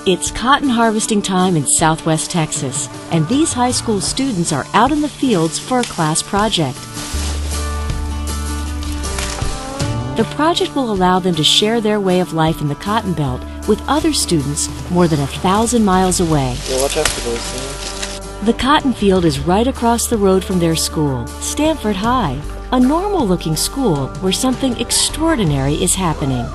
It's cotton harvesting time in southwest Texas, and these high school students are out in the fields for a class project. The project will allow them to share their way of life in the Cotton Belt with other students more than 1,000 miles away. Yeah, watch out for those things. The cotton field is right across the road from their school, Stamford High, a normal-looking school where something extraordinary is happening.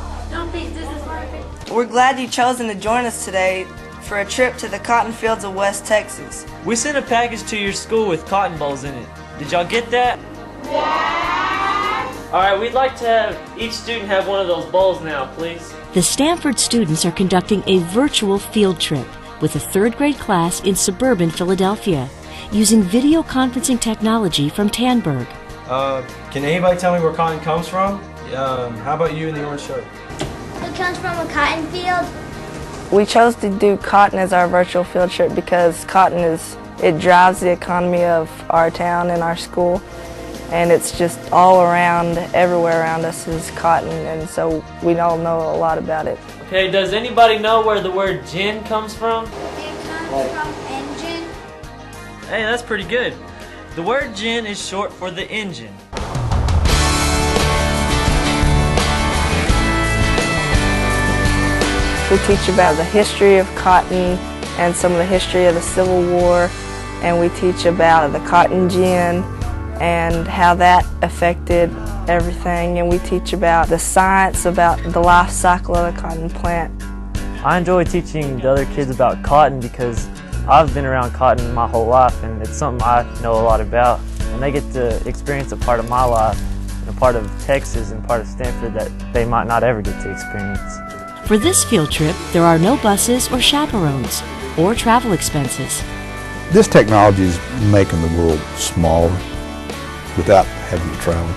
We're glad you've chosen to join us today for a trip to the cotton fields of West Texas. We sent a package to your school with cotton balls in it. Did y'all get that? Yeah! Alright, we'd like to have each student have one of those bowls now, please. The Stamford students are conducting a virtual field trip with a third-grade class in suburban Philadelphia using video conferencing technology from Tanberg. Can anybody tell me where cotton comes from? How about you in the orange shirt? It comes from a cotton field. We chose to do cotton as our virtual field trip because it drives the economy of our town and our school, and it's just all around, everywhere around us is cotton, and so we all know a lot about it. Okay, does anybody know where the word gin comes from? It comes from engine. Hey, that's pretty good. The word gin is short for the engine. We teach about the history of cotton and some of the history of the Civil War, and we teach about the cotton gin and how that affected everything, and we teach about the science about the life cycle of the cotton plant. I enjoy teaching the other kids about cotton because I've been around cotton my whole life, and it's something I know a lot about, and they get to experience a part of my life and a part of Texas and part of Stamford that they might not ever get to experience. For this field trip, there are no buses or chaperones or travel expenses. This technology is making the world smaller without having to travel.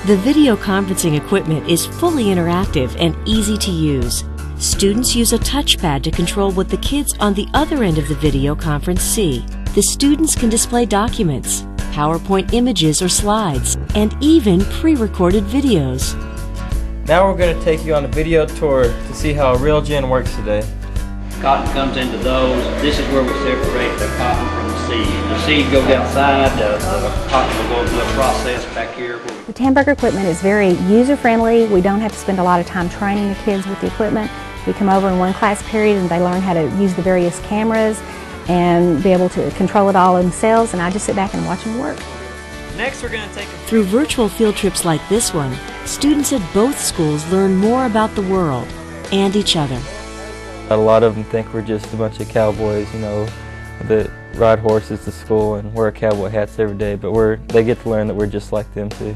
The video conferencing equipment is fully interactive and easy to use. Students use a touchpad to control what the kids on the other end of the video conference see. The students can display documents, PowerPoint images or slides, and even pre-recorded videos. Now we're going to take you on a video tour to see how a real gin works today. Cotton comes into those. This is where we separate the cotton from the seed. The seed goes outside, the cotton will go through a process back here. The Tanberg equipment is very user-friendly. We don't have to spend a lot of time training the kids with the equipment. We come over in one class period and they learn how to use the various cameras and be able to control it all themselves, and I just sit back and watch them work. Next, we're going to take Through virtual field trips like this one, students at both schools learn more about the world and each other. A lot of them think we're just a bunch of cowboys, you know, that ride horses to school and wear cowboy hats every day, but they get to learn that we're just like them too.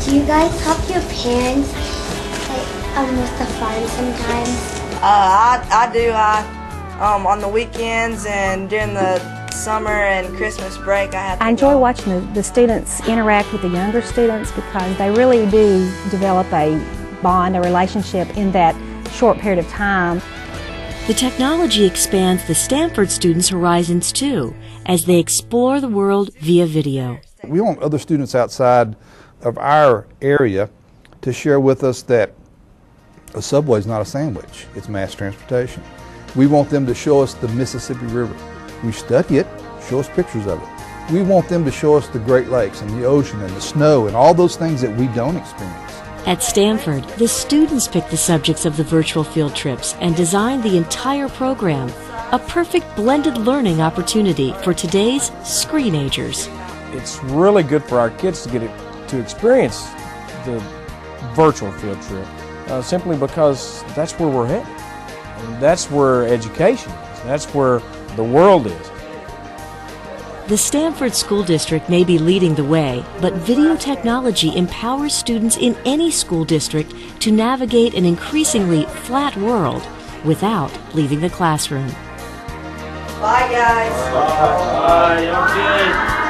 Do you guys help your parents with the farm sometimes? I do. On the weekends and during the summer and Christmas break, I enjoy watching the students interact with the younger students because they really do develop a bond, a relationship in that short period of time. The technology expands the Stamford students' horizons too, as they explore the world via video. We want other students outside of our area to share with us that a subway is not a sandwich, it's mass transportation. We want them to show us the Mississippi River. We study it, show us pictures of it. We want them to show us the Great Lakes and the ocean and the snow and all those things that we don't experience. At Stamford, the students pick the subjects of the virtual field trips and design the entire program, a perfect blended learning opportunity for today's screenagers. It's really good for our kids to experience the virtual field trip, simply because that's where we're headed. And that's where education is. That's where the world is. The Stamford School District may be leading the way, but video technology empowers students in any school district to navigate an increasingly flat world without leaving the classroom. Bye, guys. Bye. You're good.